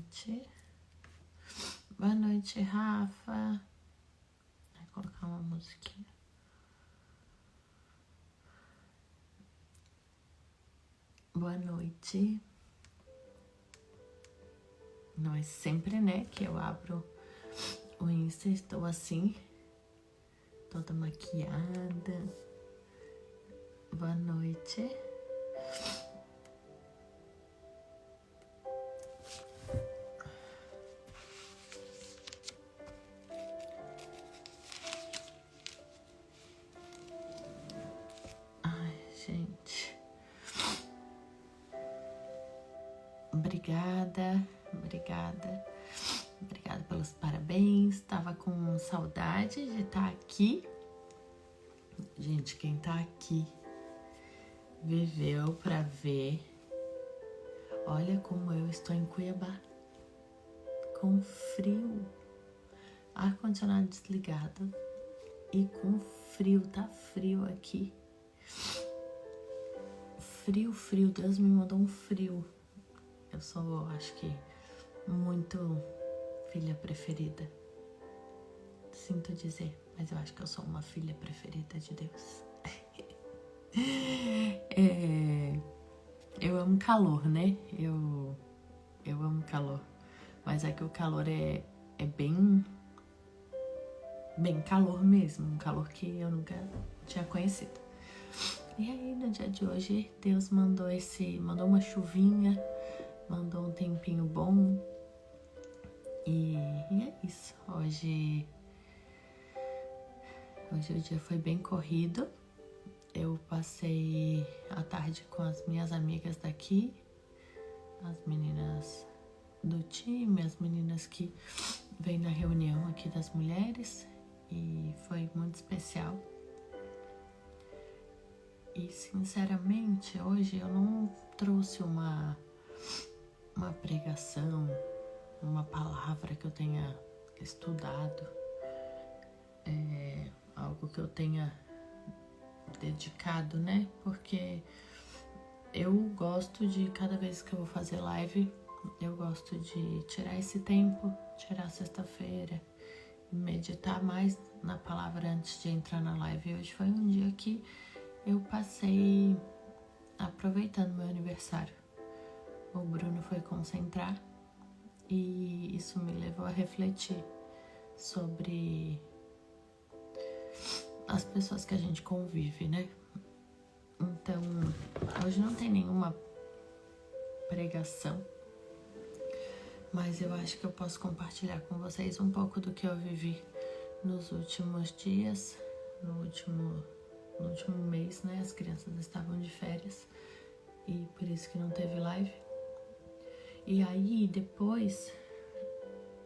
noite. Boa noite, Rafa. Vou colocar uma musiquinha. Boa noite. Não é sempre, né, que eu abro o Insta, estou assim, toda maquiada. Boa noite. Ai, gente. Obrigada pelos parabéns. Tava com saudade de estar aqui. Gente, quem tá aqui viveu pra ver. Olha como eu estou em Cuiabá, com frio, ar-condicionado desligado e com frio, tá frio aqui. Frio, Deus me mandou um frio. Eu sou, acho que, muito filha preferida. Sinto dizer, mas eu acho que eu sou uma filha preferida de Deus. Eu amo calor, né? Eu amo calor. Mas é que o calor é bem calor mesmo. Um calor que eu nunca tinha conhecido. E aí, no dia de hoje, Deus mandou uma chuvinha, mandou um tempinho bom. E é isso. Hoje o dia foi bem corrido. Eu passei a tarde com as minhas amigas daqui, as meninas do time, as meninas que vêm na reunião aqui das mulheres, e foi muito especial. E sinceramente, hoje eu não trouxe uma pregação, uma palavra que eu tenha estudado, algo que eu tenha dedicado, né? Porque eu gosto de, cada vez que eu vou fazer live, eu gosto de tirar esse tempo, tirar sexta-feira e meditar mais na palavra antes de entrar na live. E hoje foi um dia que eu passei aproveitando meu aniversário. O Bruno foi concentrar e isso me levou a refletir sobre as pessoas que a gente convive, né? Então, hoje não tem nenhuma pregação, mas eu acho que eu posso compartilhar com vocês um pouco do que eu vivi nos últimos dias, no último mês, né? As crianças estavam de férias e por isso que não teve live. E aí, depois,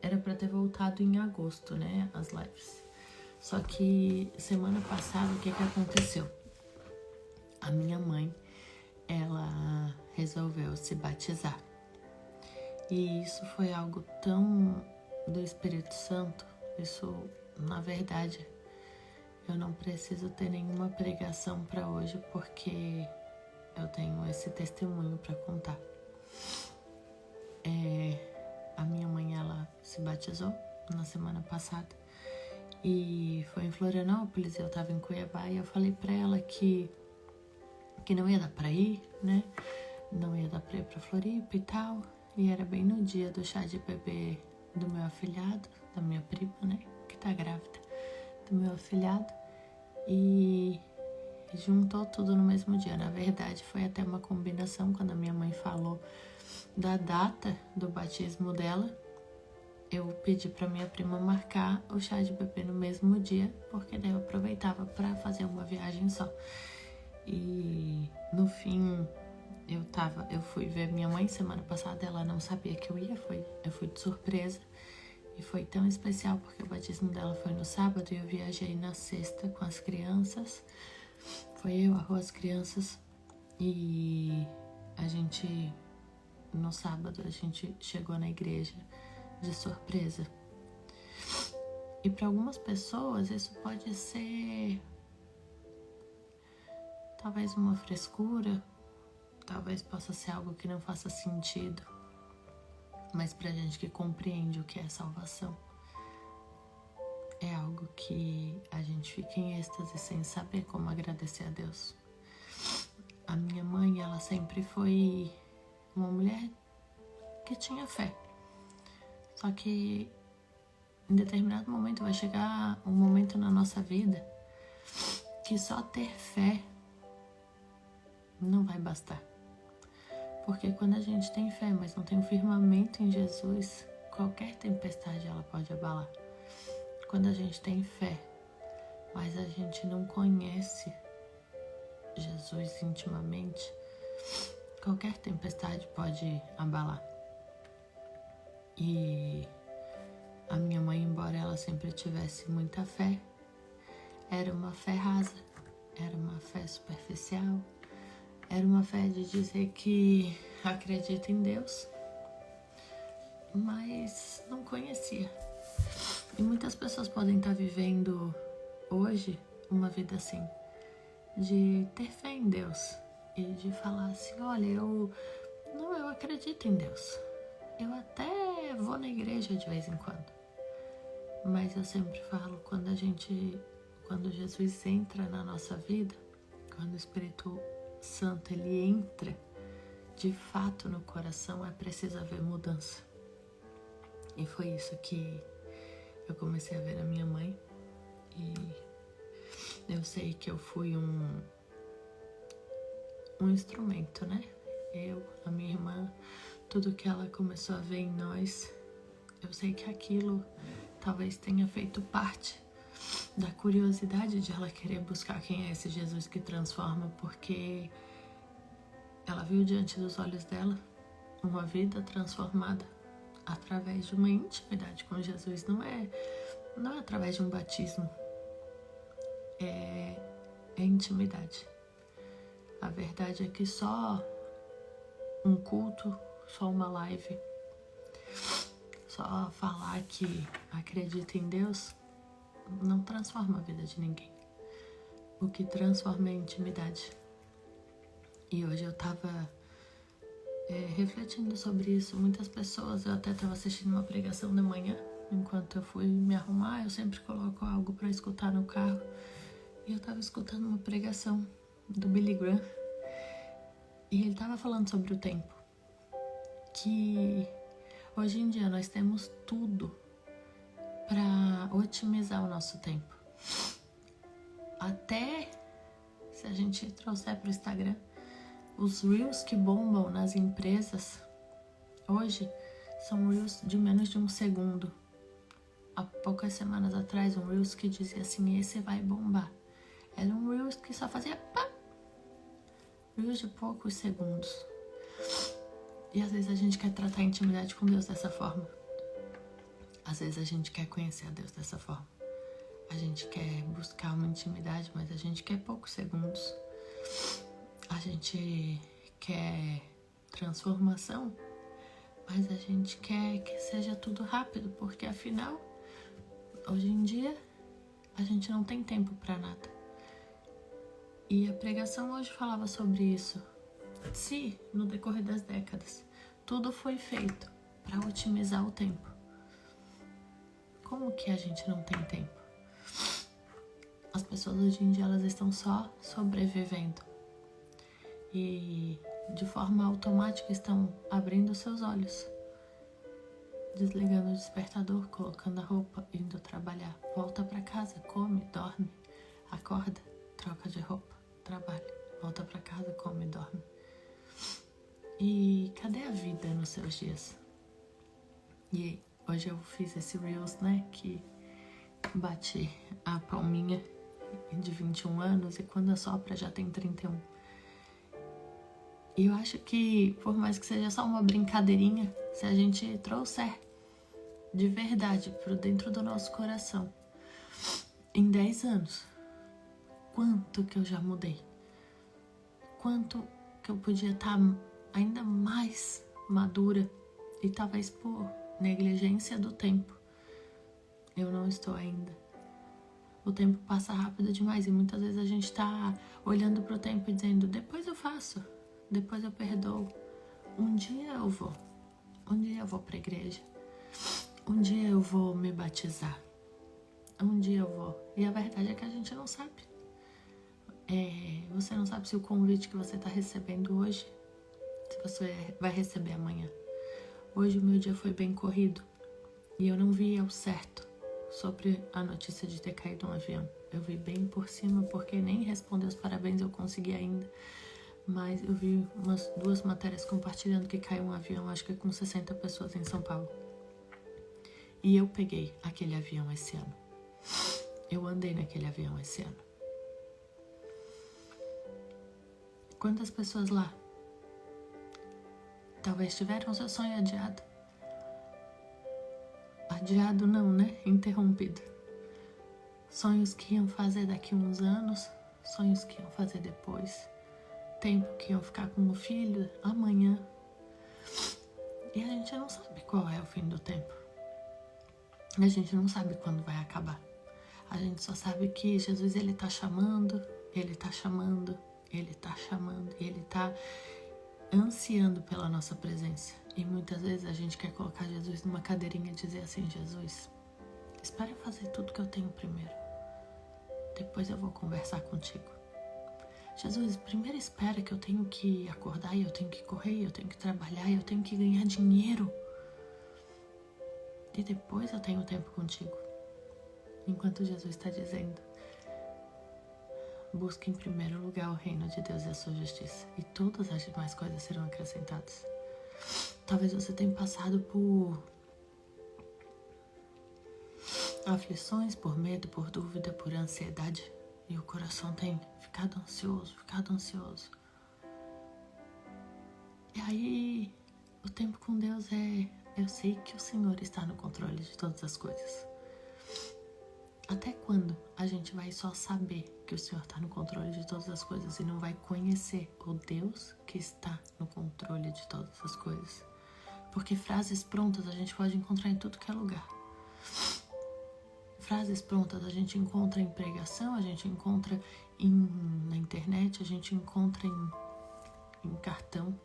era pra ter voltado em agosto, né? As lives. Só que semana passada, o que aconteceu? A minha mãe, ela resolveu se batizar. E isso foi algo tão do Espírito Santo. Isso, na verdade, eu não preciso ter nenhuma pregação para hoje, porque eu tenho esse testemunho para contar. A minha mãe, ela se batizou na semana passada e foi em Florianópolis. Eu tava em Cuiabá e eu falei para ela que não ia dar pra ir, né? Não ia dar pra ir pra Floripa e tal. E era bem no dia do chá de bebê do meu afilhado, da minha prima, né? Que tá grávida, do meu afilhado. E juntou tudo no mesmo dia. Na verdade, foi até uma combinação. Quando a minha mãe falou da data do batismo dela, eu pedi pra minha prima marcar o chá de bebê no mesmo dia, porque daí eu aproveitava pra fazer uma viagem só. E no fim, eu fui ver minha mãe semana passada, ela não sabia que eu ia, eu fui de surpresa. E foi tão especial porque o batismo dela foi no sábado e eu viajei na sexta com as crianças. Foi eu, as crianças, e no sábado, a gente chegou na igreja de surpresa. E para algumas pessoas isso pode ser talvez uma frescura, talvez possa ser algo que não faça sentido. Mas pra gente que compreende o que é salvação, é algo que a gente fica em êxtase sem saber como agradecer a Deus. A minha mãe, ela sempre foi uma mulher que tinha fé. Só que em determinado momento vai chegar um momento na nossa vida que só ter fé não vai bastar. Porque quando a gente tem fé, mas não tem um firmamento em Jesus, qualquer tempestade ela pode abalar. Quando a gente tem fé, mas a gente não conhece Jesus intimamente, qualquer tempestade pode abalar. E a minha mãe, embora ela sempre tivesse muita fé, era uma fé rasa, era uma fé superficial, era uma fé de dizer que acredita em Deus, mas não conhecia. E muitas pessoas podem estar vivendo hoje uma vida assim, de ter fé em Deus e de falar assim, olha, eu acredito em Deus. Eu até vou na igreja de vez em quando. Mas eu sempre falo, quando Jesus entra na nossa vida, quando o Espírito Santo ele entra de fato no coração, é preciso haver mudança. E foi isso que eu comecei a ver na minha mãe. E eu sei que eu fui um instrumento, né? Eu, a minha irmã, tudo que ela começou a ver em nós, eu sei que aquilo talvez tenha feito parte da curiosidade de ela querer buscar quem é esse Jesus que transforma, porque ela viu diante dos olhos dela uma vida transformada através de uma intimidade com Jesus. Não é através de um batismo, é intimidade. A verdade é que só um culto, só uma live, só falar que acredita em Deus não transforma a vida de ninguém. O que transforma é a intimidade. E hoje eu tava refletindo sobre isso. Muitas pessoas, eu até tava assistindo uma pregação de manhã, enquanto eu fui me arrumar, eu sempre coloco algo para escutar no carro. E eu tava escutando uma pregação do Billy Graham. E ele tava falando sobre o tempo. Que hoje em dia nós temos tudo para otimizar o nosso tempo. Até se a gente trouxer para o Instagram, os Reels que bombam nas empresas hoje são Reels de menos de 1 segundo. Há poucas semanas atrás, um Reels que dizia assim, esse vai bombar. Era um Reels que só fazia pá! Reels de poucos segundos. E às vezes a gente quer tratar a intimidade com Deus dessa forma. Às vezes a gente quer conhecer a Deus dessa forma. A gente quer buscar uma intimidade, mas a gente quer poucos segundos. A gente quer transformação, mas a gente quer que seja tudo rápido, porque afinal, hoje em dia, a gente não tem tempo para nada. E a pregação hoje falava sobre isso. Se, no decorrer das décadas, tudo foi feito para otimizar o tempo, como que a gente não tem tempo? As pessoas hoje em dia, elas estão só sobrevivendo. E de forma automática estão abrindo seus olhos, desligando o despertador, colocando a roupa, indo trabalhar, volta para casa, come, dorme, acorda, troca de roupa, trabalha, volta para casa, come, dorme. E cadê a vida nos seus dias? E hoje eu fiz esse Reels, né, que bate a palminha de 21 anos e quando assopra já tem 31. E eu acho que, por mais que seja só uma brincadeirinha, se a gente trouxer de verdade para dentro do nosso coração, em 10 anos, quanto que eu já mudei? Quanto que eu podia estar ainda mais madura e talvez por negligência do tempo, eu não estou ainda. O tempo passa rápido demais e muitas vezes a gente está olhando para o tempo e dizendo, depois eu faço, depois eu perdoo, um dia eu vou, Um dia eu vou pra igreja. Um dia eu vou me batizar. Um dia eu vou. E a verdade é que a gente não sabe. Você não sabe se o convite que você está recebendo hoje, se você vai receber amanhã. Hoje o meu dia foi bem corrido. E eu não vi ao certo sobre a notícia de ter caído um avião. Eu vi bem por cima, porque nem responder os parabéns eu consegui ainda. Mas eu vi umas 2 matérias compartilhando que caiu um avião, acho que com 60 pessoas em São Paulo. E eu peguei aquele avião esse ano. Eu andei naquele avião esse ano. Quantas pessoas lá talvez tiveram seu sonho adiado? Adiado não, né? Interrompido. Sonhos que iam fazer daqui a uns anos, sonhos que iam fazer depois, tempo que iam ficar com o filho amanhã. E a gente não sabe qual é o fim do tempo. A gente não sabe quando vai acabar. A gente só sabe que Jesus, ele tá chamando, ele tá chamando, ele tá chamando, ele tá ansiando pela nossa presença. E muitas vezes a gente quer colocar Jesus numa cadeirinha e dizer assim: Jesus, espera eu fazer tudo que eu tenho primeiro. Depois eu vou conversar contigo. Jesus, primeiro espera que eu tenho que acordar, e eu tenho que correr, eu tenho que trabalhar, eu tenho que ganhar dinheiro. E depois eu tenho tempo contigo. Enquanto Jesus está dizendo: busque em primeiro lugar o reino de Deus e a sua justiça, e todas as demais coisas serão acrescentadas. Talvez você tenha passado por aflições, por medo, por dúvida, por ansiedade, e o coração tem ficado ansioso. E aí, o tempo com Deus eu sei que o Senhor está no controle de todas as coisas. Até quando a gente vai só saber que o Senhor está no controle de todas as coisas e não vai conhecer o Deus que está no controle de todas as coisas? Porque frases prontas a gente pode encontrar em tudo que é lugar. Frases prontas a gente encontra em pregação, a gente encontra na internet, a gente encontra em cartão.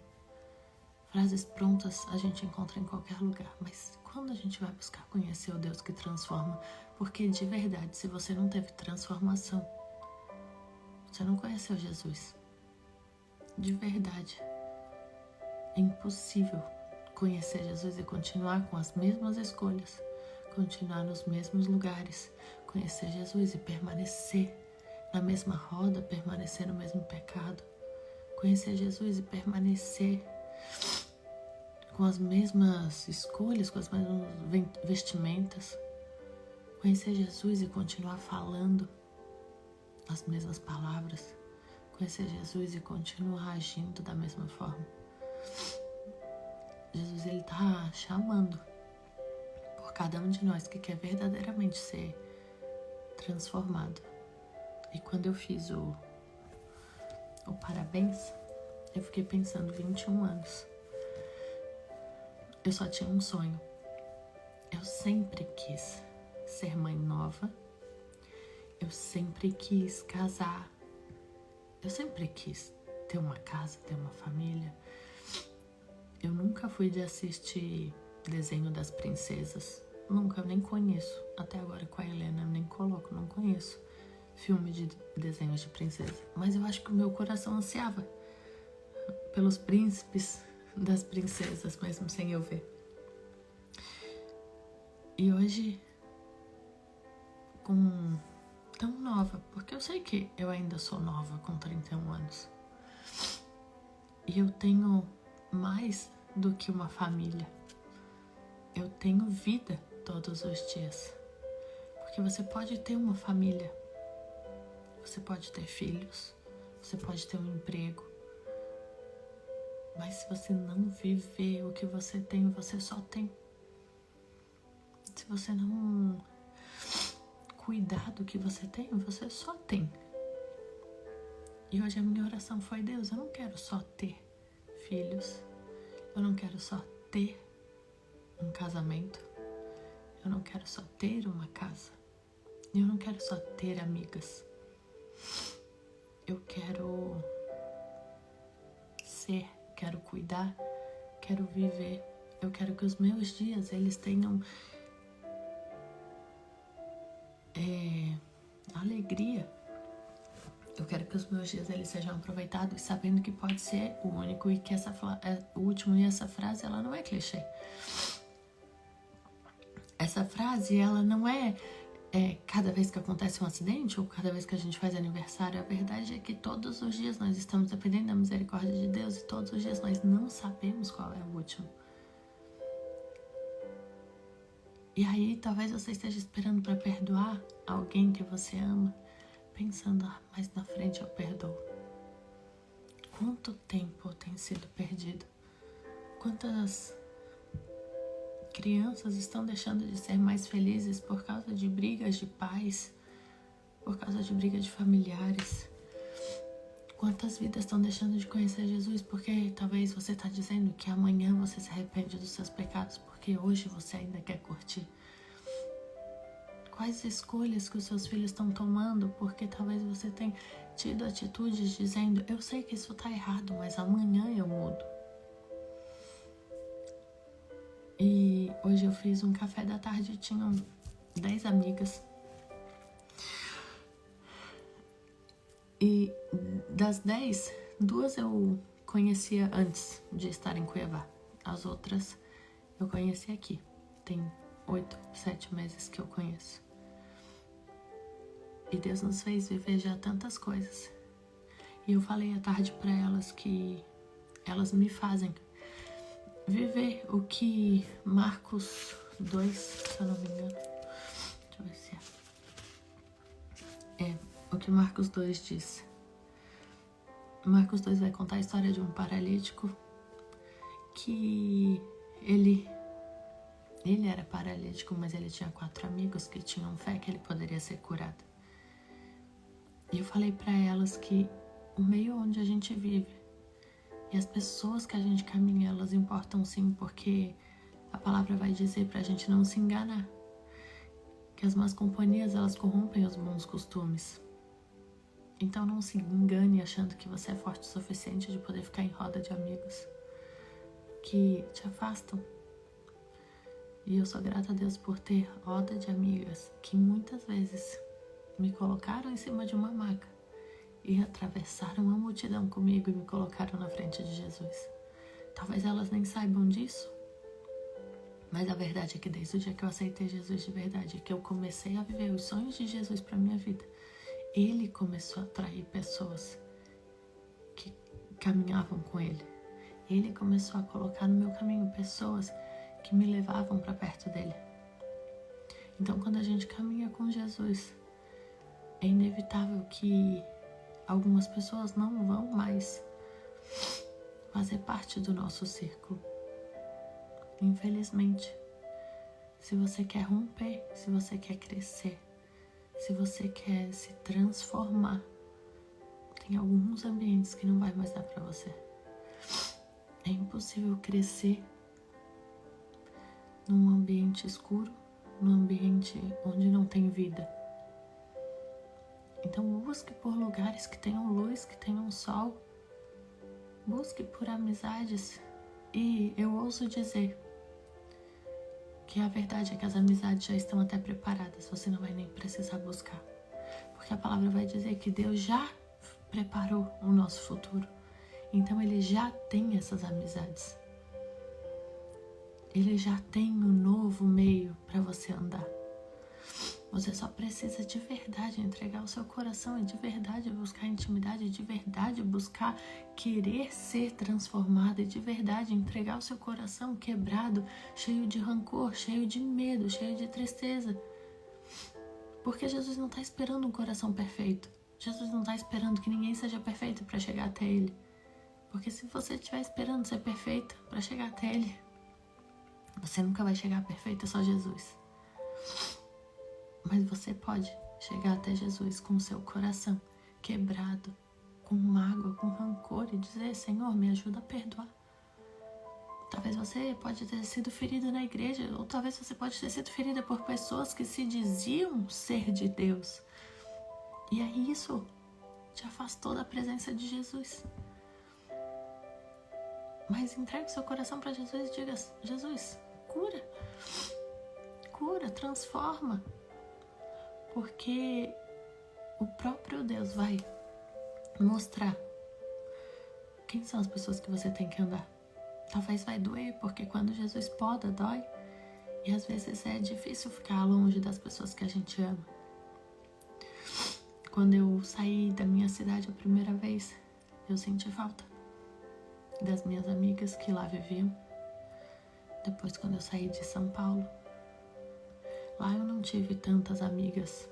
Frases prontas a gente encontra em qualquer lugar. Mas quando a gente vai buscar conhecer o Deus que transforma? Porque de verdade, se você não teve transformação, você não conheceu Jesus. De verdade, é impossível conhecer Jesus e continuar com as mesmas escolhas, continuar nos mesmos lugares, conhecer Jesus e permanecer na mesma roda, permanecer no mesmo pecado, conhecer Jesus e permanecer com as mesmas escolhas, com as mesmas vestimentas, conhecer Jesus e continuar falando as mesmas palavras, conhecer Jesus e continuar agindo da mesma forma. Jesus, ele está chamando por cada um de nós que quer verdadeiramente ser transformado. E quando eu fiz o parabéns, eu fiquei pensando, 21 anos. Eu só tinha um sonho. Eu sempre quis ser mãe nova. Eu sempre quis casar. Eu sempre quis ter uma casa, ter uma família. Eu nunca fui de assistir desenho das princesas. Nunca, eu nem conheço. Até agora com a Helena eu nem coloco, não conheço filme de desenhos de princesa. Mas eu acho que o meu coração ansiava pelos príncipes das princesas, mesmo sem eu ver. E hoje, tão nova, porque eu sei que eu ainda sou nova com 31 anos. E eu tenho mais do que uma família. Eu tenho vida todos os dias. Porque você pode ter uma família, você pode ter filhos, você pode ter um emprego, mas se você não viver o que você tem, você só tem. Se você não cuidar do que você tem, você só tem. E hoje a minha oração foi: Deus, eu não quero só ter filhos, eu não quero só ter um casamento, eu não quero só ter uma casa, eu não quero só ter amigas. Eu quero ser, quero cuidar, quero viver. Eu quero que os meus dias, eles tenham alegria. Eu quero que os meus dias, eles sejam aproveitados sabendo que pode ser o único e que o último. E essa frase, ela não é clichê. Essa frase, ela não é cada vez que acontece um acidente ou cada vez que a gente faz aniversário. A verdade é que todos os dias nós estamos dependendo da misericórdia de Deus e todos os dias nós não sabemos qual é o último. E aí, talvez você esteja esperando para perdoar alguém que você ama, pensando, mas na frente eu perdoo. Quanto tempo tem sido perdido? Quantas crianças estão deixando de ser mais felizes por causa de brigas de pais, por causa de brigas de familiares? Quantas vidas estão deixando de conhecer Jesus porque talvez você está dizendo que amanhã você se arrepende dos seus pecados porque hoje você ainda quer curtir? Quais escolhas que os seus filhos estão tomando porque talvez você tenha tido atitudes dizendo, eu sei que isso está errado, mas amanhã eu mudo. E hoje eu fiz um café da tarde e tinham 10 amigas. E das 10, 2 eu conhecia antes de estar em Cuiabá. As outras eu conheci aqui. Tem 8, 7 meses que eu conheço. E Deus nos fez viver já tantas coisas. E eu falei à tarde para elas que elas me fazem viver o que Marcos 2, se eu não me engano. Deixa eu ver se é. O que Marcos 2 diz. Marcos 2 vai contar a história de um paralítico que ele era paralítico, mas ele tinha 4 amigos que tinham fé que ele poderia ser curado. E eu falei para elas que o meio onde a gente vive e as pessoas que a gente caminha, elas importam sim, porque a palavra vai dizer pra gente não se enganar. Que as más companhias, elas corrompem os bons costumes. Então não se engane achando que você é forte o suficiente de poder ficar em roda de amigos que te afastam. E eu sou grata a Deus por ter roda de amigas que muitas vezes me colocaram em cima de uma maca e atravessaram a multidão comigo e me colocaram na frente de Jesus. Talvez elas nem saibam disso, mas a verdade é que desde o dia que eu aceitei Jesus de verdade, que eu comecei a viver os sonhos de Jesus para minha vida, Ele começou a atrair pessoas que caminhavam com Ele. Ele começou a colocar no meu caminho pessoas que me levavam para perto dele. Então, quando a gente caminha com Jesus, é inevitável que algumas pessoas não vão mais fazer parte do nosso círculo. Infelizmente, se você quer romper, se você quer crescer, se você quer se transformar, tem alguns ambientes que não vai mais dar para você. É impossível crescer num ambiente escuro, num ambiente onde não tem vida. Então busque por lugares que tenham luz, que tenham sol. Busque por amizades. E eu ouso dizer que a verdade é que as amizades já estão até preparadas. Você não vai nem precisar buscar. Porque a palavra vai dizer que Deus já preparou o nosso futuro. Então Ele já tem essas amizades. Ele já tem um novo meio para você andar. Você só precisa de verdade entregar o seu coração e de verdade buscar intimidade, de verdade buscar querer ser transformado e de verdade entregar o seu coração quebrado, cheio de rancor, cheio de medo, cheio de tristeza. Porque Jesus não está esperando um coração perfeito. Jesus não está esperando que ninguém seja perfeito para chegar até Ele. Porque se você estiver esperando ser perfeita para chegar até Ele, você nunca vai chegar perfeito, é só Jesus. Mas você pode chegar até Jesus com o seu coração quebrado, com mágoa, com rancor e dizer, Senhor, me ajuda a perdoar. Talvez você pode ter sido ferida na igreja, ou talvez você pode ter sido ferida por pessoas que se diziam ser de Deus. E aí isso te afastou da presença de Jesus. Mas entregue seu coração para Jesus e diga: Jesus, cura, transforma. Porque o próprio Deus vai mostrar quem são as pessoas que você tem que andar. Talvez vai doer, porque quando Jesus poda, dói. E às vezes é difícil ficar longe das pessoas que a gente ama. Quando eu saí da minha cidade a primeira vez, eu senti falta das minhas amigas que lá viviam. Depois, quando eu saí de São Paulo, lá eu não tive tantas amigas,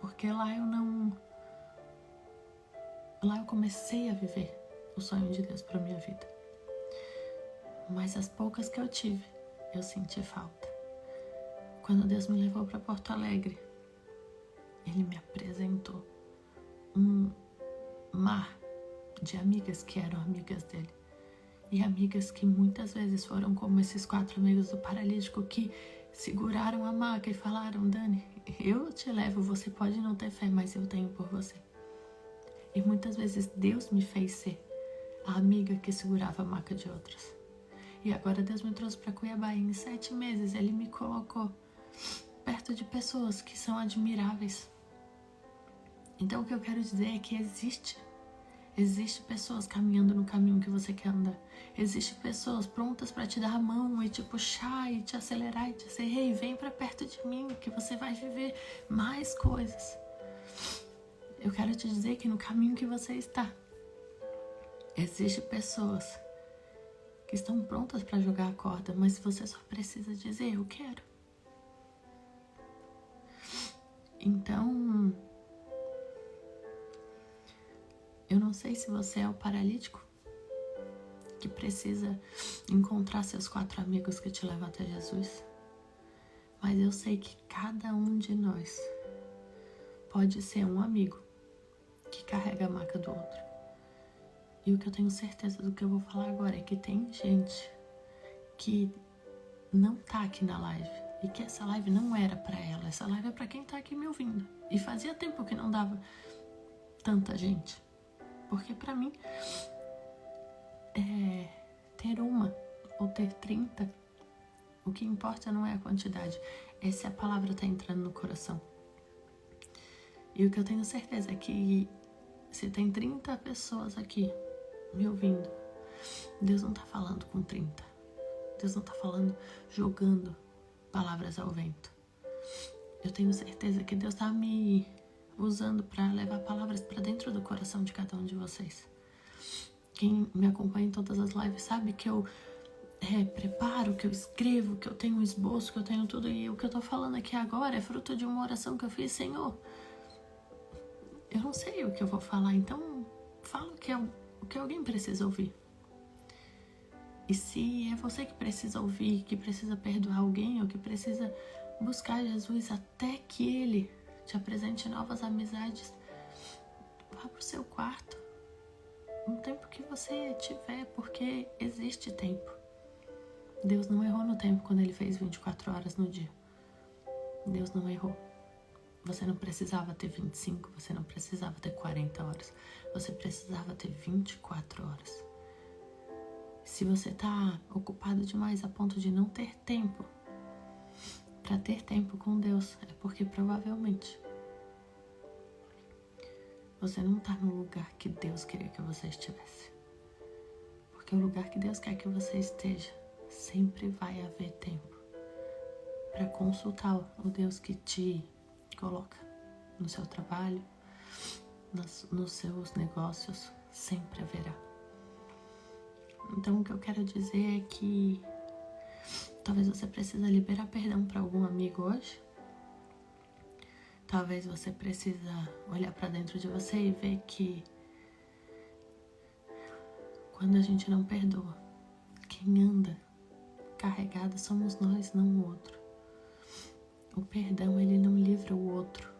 porque lá eu comecei a viver o sonho de Deus para minha vida. Mas as poucas que eu tive, eu senti falta. Quando Deus me levou para Porto Alegre, Ele me apresentou um mar de amigas que eram amigas dele. E amigas que muitas vezes foram como esses 4 amigos do paralítico que seguraram a maca e falaram: Dani, eu te levo, você pode não ter fé, mas eu tenho por você. E muitas vezes Deus me fez ser a amiga que segurava a maca de outras. E agora Deus me trouxe para Cuiabá e em 7 meses Ele me colocou perto de pessoas que são admiráveis. Então o que eu quero dizer é que existe pessoas caminhando no caminho que você quer andar. Existe pessoas prontas para te dar a mão e te puxar e te acelerar e te dizer: ei, vem para perto de mim que você vai viver mais coisas. Eu quero te dizer que no caminho que você está, existe pessoas que estão prontas para jogar a corda, mas você só precisa dizer: eu quero. Então, eu não sei se você é o paralítico que precisa encontrar seus 4 amigos que te levam até Jesus, mas eu sei que cada um de nós pode ser um amigo que carrega a maca do outro. E o que eu tenho certeza do que eu vou falar agora é que tem gente que não tá aqui na live e que essa live não era pra ela, essa live é pra quem tá aqui me ouvindo. E fazia tempo que não dava tanta gente, porque pra mim ter uma ou ter 30, o que importa não é a quantidade, é se a palavra tá entrando no coração. E o que eu tenho certeza é que se tem 30 pessoas aqui me ouvindo, Deus não tá falando com 30. Deus não tá falando jogando palavras ao vento. Eu tenho certeza que Deus tá me usando para levar palavras para dentro do coração de cada um de vocês. Quem me acompanha em todas as lives sabe que eu preparo, que eu escrevo, que eu tenho um esboço, que eu tenho tudo. E o que eu tô falando aqui agora é fruto de uma oração que eu fiz: Senhor, eu não sei o que eu vou falar, então fala o que alguém precisa ouvir. E se é você que precisa ouvir, que precisa perdoar alguém, ou que precisa buscar Jesus até que Ele te apresente novas amizades, vá pro seu quarto, no tempo que você tiver, porque existe tempo. Deus não errou no tempo quando Ele fez 24 horas no dia. Deus não errou. Você não precisava ter 25, você não precisava ter 40 horas. Você precisava ter 24 horas. Se você está ocupado demais a ponto de não ter tempo para ter tempo com Deus, é porque provavelmente você não está no lugar que Deus queria que você estivesse. Porque o lugar que Deus quer que você esteja, sempre vai haver tempo para consultar o Deus que te coloca no seu trabalho, nos seus negócios, sempre haverá. Então o que eu quero dizer é que talvez você precise liberar perdão para algum amigo hoje. Talvez você precise olhar para dentro de você e ver que quando a gente não perdoa, quem anda carregado somos nós, não o outro. O perdão, ele não livra o outro.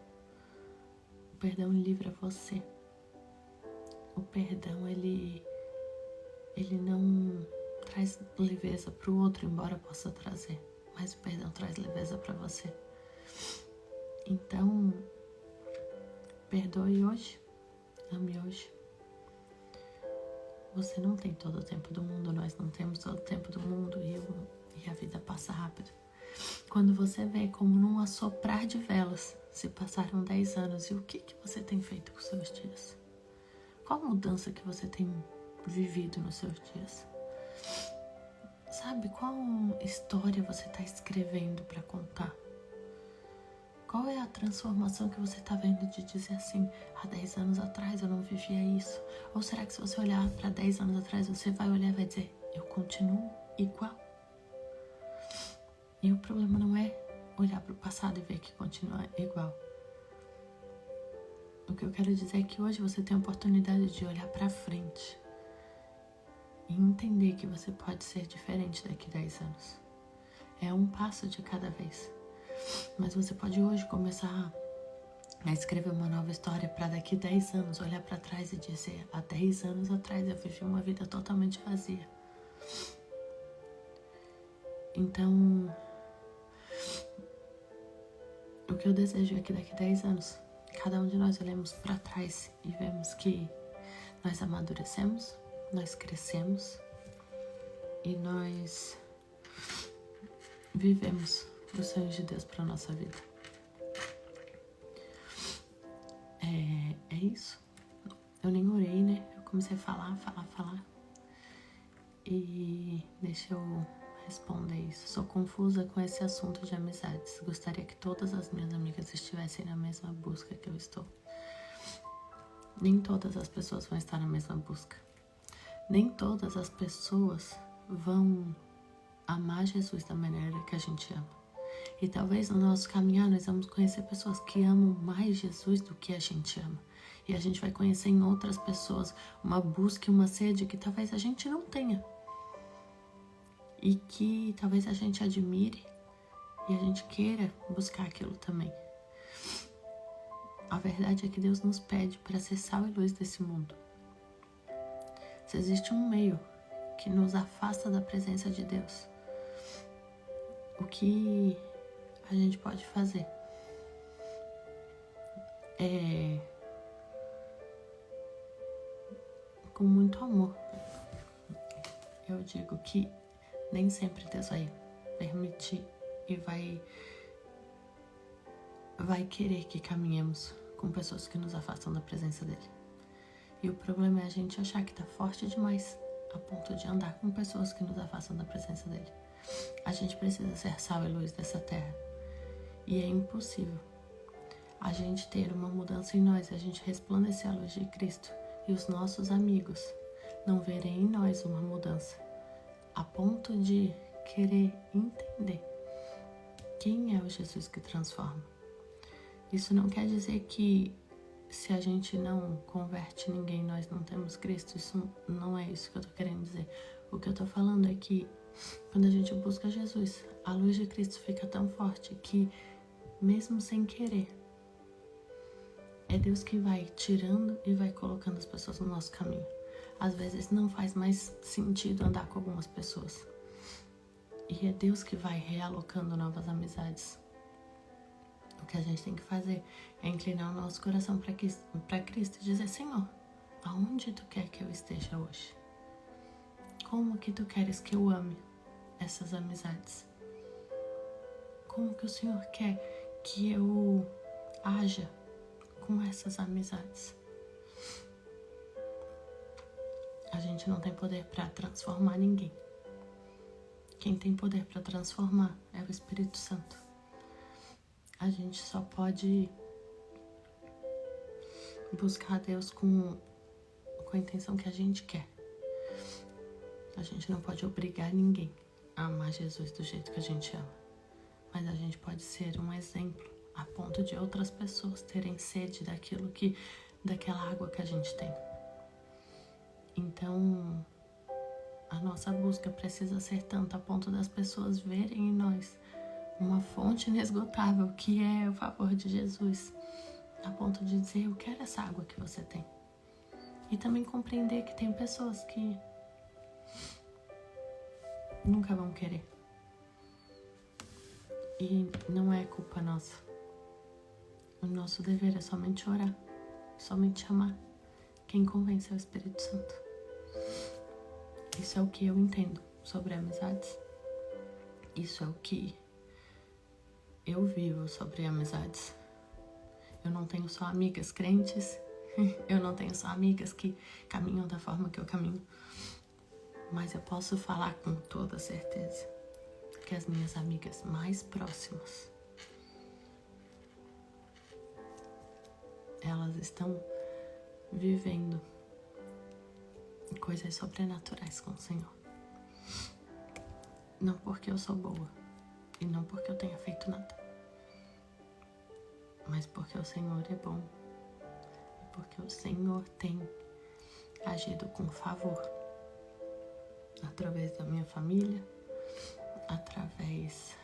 O perdão livra você. O perdão, ele não traz leveza para o outro, embora possa trazer. Mas o perdão traz leveza para você. Então, perdoe hoje, ame hoje. Você não tem todo o tempo do mundo, nós não temos todo o tempo do mundo e a vida passa rápido. Quando você vê como num assoprar de velas se passaram 10 anos, e o que você tem feito com os seus dias? Qual mudança que você tem vivido nos seus dias? Sabe, qual história você está escrevendo para contar? Qual é a transformação que você está vendo de dizer assim, há 10 anos atrás eu não vivia isso? Ou será que se você olhar para 10 anos atrás, você vai olhar e vai dizer, eu continuo igual? E o problema não é olhar para o passado e ver que continua igual. O que eu quero dizer é que hoje você tem a oportunidade de olhar para frente e entender que você pode ser diferente daqui a 10 anos. É um passo de cada vez. Mas você pode hoje começar a escrever uma nova história para daqui a 10 anos, olhar para trás e dizer, há 10 anos atrás eu vivi uma vida totalmente vazia. Então, o que eu desejo é que daqui a 10 anos, cada um de nós olhemos para trás e vemos que nós amadurecemos, nós crescemos e nós vivemos os sonhos de Deus para a nossa vida. É isso. Eu nem orei, né? Eu comecei a falar. E deixa eu responder isso. Sou confusa com esse assunto de amizades. Gostaria que todas as minhas amigas estivessem na mesma busca que eu estou. Nem todas as pessoas vão estar na mesma busca. Nem todas as pessoas vão amar Jesus da maneira que a gente ama. E talvez no nosso caminhar nós vamos conhecer pessoas que amam mais Jesus do que a gente ama. E a gente vai conhecer em outras pessoas uma busca e uma sede que talvez a gente não tenha. E que talvez a gente admire e a gente queira buscar aquilo também. A verdade é que Deus nos pede para ser sal e luz desse mundo. Se existe um meio que nos afasta da presença de Deus, o que a gente pode fazer é, com muito amor, eu digo que nem sempre Deus vai permitir e vai querer que caminhemos com pessoas que nos afastam da presença dele. E o problema é a gente achar que tá forte demais a ponto de andar com pessoas que nos afastam da presença dele. A gente precisa ser sal e luz dessa terra. E é impossível a gente ter uma mudança em nós, a gente resplandecer a luz de Cristo e os nossos amigos não verem em nós uma mudança a ponto de querer entender quem é o Jesus que transforma. Isso não quer dizer que se a gente não converte ninguém, nós não temos Cristo. Isso não é isso que eu tô querendo dizer. O que eu tô falando é que quando a gente busca Jesus, a luz de Cristo fica tão forte que, mesmo sem querer, é Deus que vai tirando e vai colocando as pessoas no nosso caminho. Às vezes não faz mais sentido andar com algumas pessoas. E é Deus que vai realocando novas amizades. O que a gente tem que fazer é inclinar o nosso coração para Cristo e dizer, Senhor, aonde Tu quer que eu esteja hoje? Como que Tu queres que eu ame essas amizades? Como que o Senhor quer que eu haja com essas amizades? A gente não tem poder para transformar ninguém. Quem tem poder para transformar é o Espírito Santo. A gente só pode buscar Deus com a intenção que a gente quer. A gente não pode obrigar ninguém a amar Jesus do jeito que a gente ama. Mas a gente pode ser um exemplo a ponto de outras pessoas terem sede daquela água que a gente tem. Então, a nossa busca precisa ser tanto a ponto das pessoas verem em nós uma fonte inesgotável que é o favor de Jesus, a ponto de dizer, eu quero essa água que você tem. E também compreender que tem pessoas que nunca vão querer. E não é culpa nossa. O nosso dever é somente orar, somente amar. Quem convence é o Espírito Santo. Isso é o que eu entendo sobre amizades. Isso é o que eu vivo sobre amizades. Eu não tenho só amigas crentes, eu não tenho só amigas que caminham da forma que eu caminho, mas eu posso falar com toda certeza que as minhas amigas mais próximas, elas estão vivendo coisas sobrenaturais com o Senhor. Não porque eu sou boa e não porque eu tenha feito nada, mas porque o Senhor é bom e porque o Senhor tem agido com favor através da minha família, através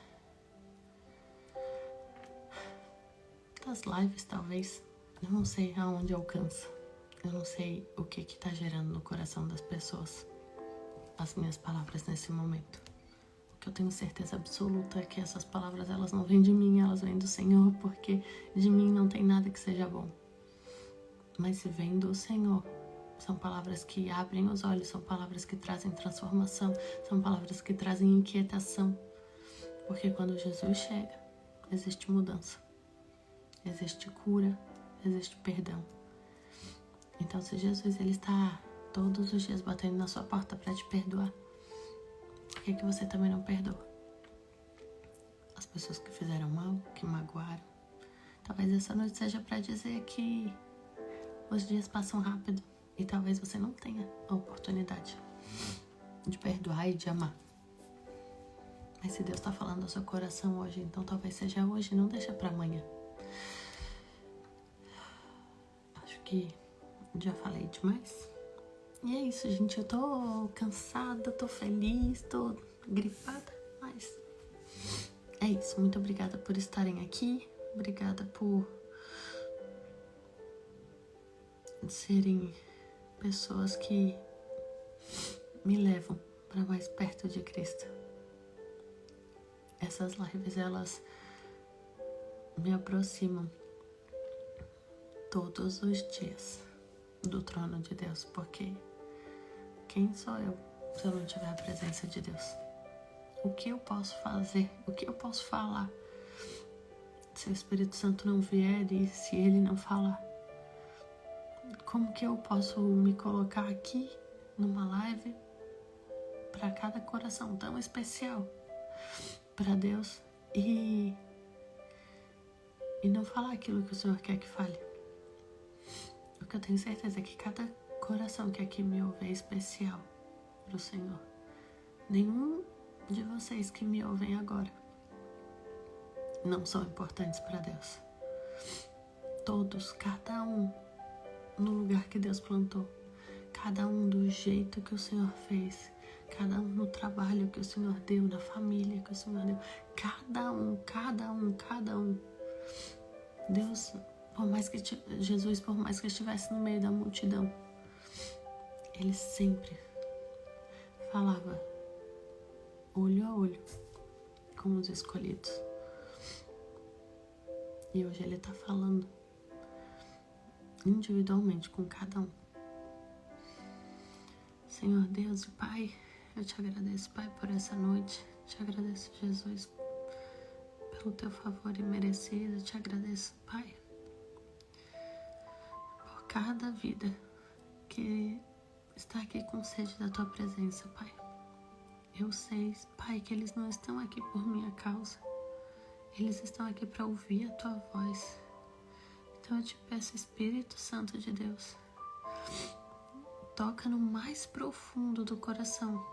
das lives, talvez. Eu não sei aonde alcança, eu não sei o que está gerando no coração das pessoas as minhas palavras nesse momento. O que eu tenho certeza absoluta é que essas palavras, elas não vêm de mim, elas vêm do Senhor, porque de mim não tem nada que seja bom. Mas se vem do Senhor, são palavras que abrem os olhos, são palavras que trazem transformação, são palavras que trazem inquietação. Porque quando Jesus chega, existe mudança, existe cura, existe perdão. Então, se Jesus ele está todos os dias batendo na sua porta para te perdoar, por que você também não perdoa? As pessoas que fizeram mal, que magoaram. Talvez essa noite seja para dizer que os dias passam rápido e talvez você não tenha a oportunidade de perdoar e de amar. Mas se Deus está falando ao seu coração hoje, então talvez seja hoje, não deixa para amanhã. Acho que já falei demais. E é isso, gente. Eu tô cansada, tô feliz, tô gripada, mas é isso. Muito obrigada por estarem aqui. Obrigada por serem pessoas que me levam para mais perto de Cristo. Essas lives, elas me aproximam todos os dias do trono de Deus, porque quem sou eu se eu não tiver a presença de Deus? O que eu posso fazer? O que eu posso falar? Se o Espírito Santo não vier e se ele não falar, como que eu posso me colocar aqui numa live para cada coração tão especial para Deus e não falar aquilo que o Senhor quer que fale? O que eu tenho certeza é que cada coração que aqui me ouve é especial para o Senhor. Nenhum de vocês que me ouvem agora não são importantes para Deus. Todos, cada um no lugar que Deus plantou, cada um do jeito que o Senhor fez, cada um no trabalho que o Senhor deu, na família que o Senhor deu, cada um. Deus, Jesus, por mais que estivesse no meio da multidão, ele sempre falava olho a olho com os escolhidos. E hoje ele está falando individualmente com cada um. Senhor Deus e Pai, eu te agradeço, Pai, por essa noite. Te agradeço, Jesus, pelo teu favor imerecido. Te agradeço, Pai, por cada vida que está aqui com sede da tua presença, Pai. Eu sei, Pai, que eles não estão aqui por minha causa. Eles estão aqui para ouvir a tua voz. Então eu te peço, Espírito Santo de Deus, toca no mais profundo do coração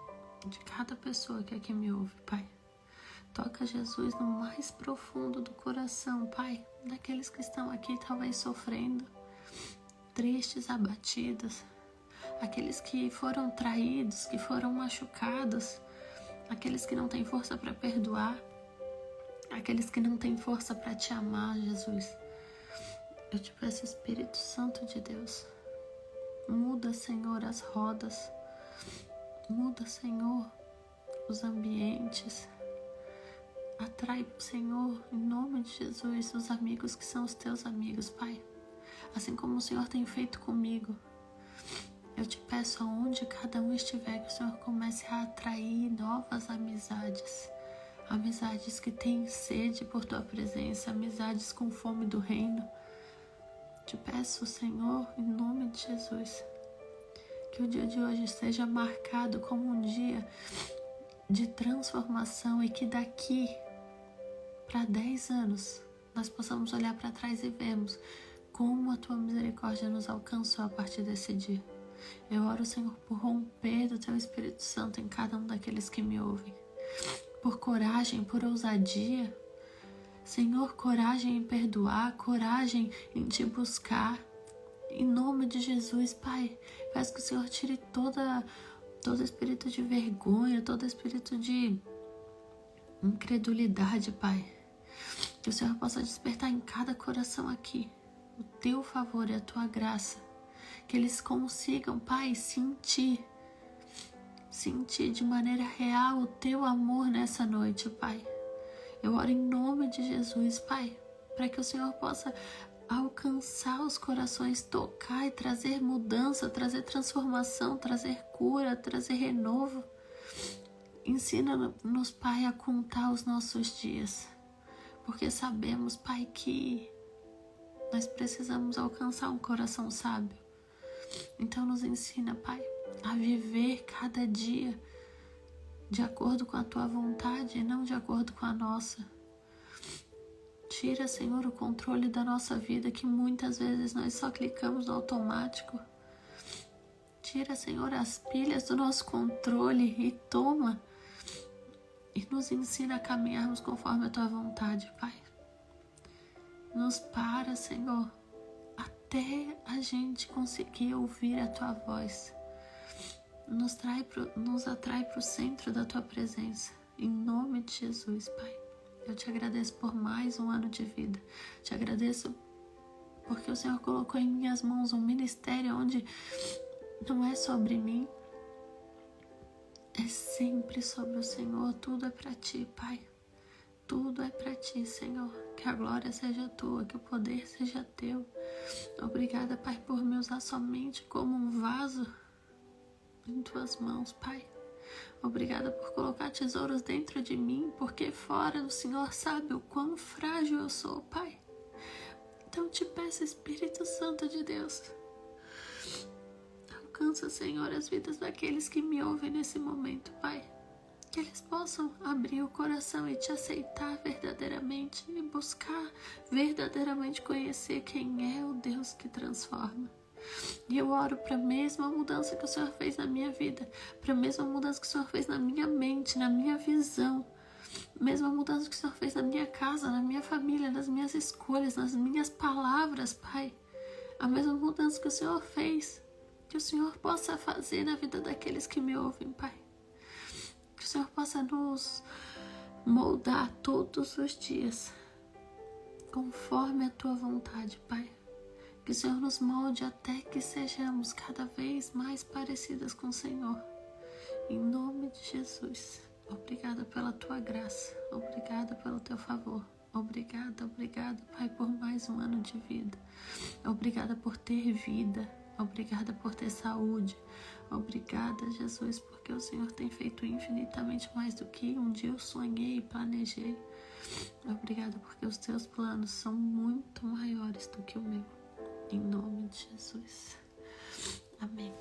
de cada pessoa que aqui me ouve, Pai. Toca, Jesus, no mais profundo do coração, Pai, daqueles que estão aqui talvez sofrendo, tristes, abatidos, aqueles que foram traídos, que foram machucados, aqueles que não têm força para perdoar, aqueles que não têm força para te amar, Jesus. Eu te peço, Espírito Santo de Deus, muda, Senhor, as rodas, muda, Senhor, os ambientes, atrai, Senhor, em nome de Jesus, os amigos que são os teus amigos, Pai, assim como o Senhor tem feito comigo. Eu te peço, aonde cada um estiver, que o Senhor comece a atrair novas amizades. Amizades que têm sede por tua presença, amizades com fome do reino. Te peço, Senhor, em nome de Jesus, que o dia de hoje seja marcado como um dia de transformação e que daqui para 10 anos nós possamos olhar para trás e vermos como a tua misericórdia nos alcançou a partir desse dia. Eu oro, Senhor, por romper do teu Espírito Santo em cada um daqueles que me ouvem, por coragem, por ousadia. Senhor, coragem em perdoar, coragem em te buscar. Em nome de Jesus, Pai, peço que o Senhor tire todo espírito de vergonha, todo espírito de incredulidade, Pai. Que o Senhor possa despertar em cada coração aqui o teu favor e a tua graça. Que eles consigam, Pai, sentir de maneira real o teu amor nessa noite, Pai. Eu oro em nome de Jesus, Pai, para que o Senhor possa alcançar os corações, tocar e trazer mudança, trazer transformação, trazer cura, trazer renovo. Ensina-nos, Pai, a contar os nossos dias, porque sabemos, Pai, que nós precisamos alcançar um coração sábio. Então nos ensina, Pai, a viver cada dia de acordo com a tua vontade e não de acordo com a nossa. Tira, Senhor, o controle da nossa vida, que muitas vezes nós só clicamos no automático. Tira, Senhor, as pilhas do nosso controle e toma e nos ensina a caminharmos conforme a tua vontade, Pai. Nos para, Senhor, até a gente conseguir ouvir a tua voz. Nos atrai para o centro da tua presença. Em nome de Jesus, Pai. Eu te agradeço por mais um ano de vida. Te agradeço porque o Senhor colocou em minhas mãos um ministério onde não é sobre mim, é sempre sobre o Senhor. Tudo é para ti, Pai. Tudo é para ti, Senhor. Que a glória seja tua, que o poder seja teu. Obrigada, Pai, por me usar somente como um vaso em tuas mãos, Pai. Obrigada por colocar tesouros dentro de mim, porque fora o Senhor sabe o quão frágil eu sou, Pai. Então te peço, Espírito Santo de Deus, alcança, Senhor, as vidas daqueles que me ouvem nesse momento, Pai. Que eles possam abrir o coração e te aceitar verdadeiramente e buscar verdadeiramente conhecer quem é o Deus que transforma. E eu oro para a mesma mudança que o Senhor fez na minha vida, para a mesma mudança que o Senhor fez na minha mente, na minha visão, a mesma mudança que o Senhor fez na minha casa, na minha família, nas minhas escolhas, nas minhas palavras, Pai. A mesma mudança que o Senhor fez, que o Senhor possa fazer na vida daqueles que me ouvem, Pai. Que o Senhor possa nos moldar todos os dias, conforme a tua vontade, Pai. Que o Senhor nos molde até que sejamos cada vez mais parecidas com o Senhor. Em nome de Jesus. Obrigada pela tua graça. Obrigada pelo teu favor. Obrigada, Pai, por mais um ano de vida. Obrigada por ter vida. Obrigada por ter saúde. Obrigada, Jesus, porque o Senhor tem feito infinitamente mais do que um dia eu sonhei e planejei. Obrigada porque os teus planos são muito maiores do que o meu. Em nome de Jesus. Amém.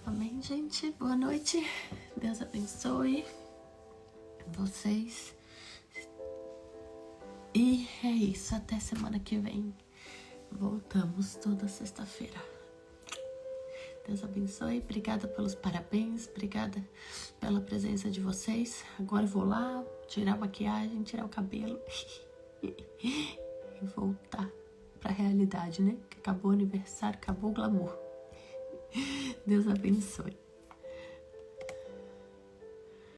Amém, gente. Boa noite. Deus abençoe vocês. E é isso. Até semana que vem. Voltamos toda sexta-feira. Deus abençoe. Obrigada pelos parabéns. Obrigada pela presença de vocês. Agora eu vou lá tirar a maquiagem, tirar o cabelo e voltar pra realidade, né? Que acabou o aniversário, acabou o glamour. Deus abençoe.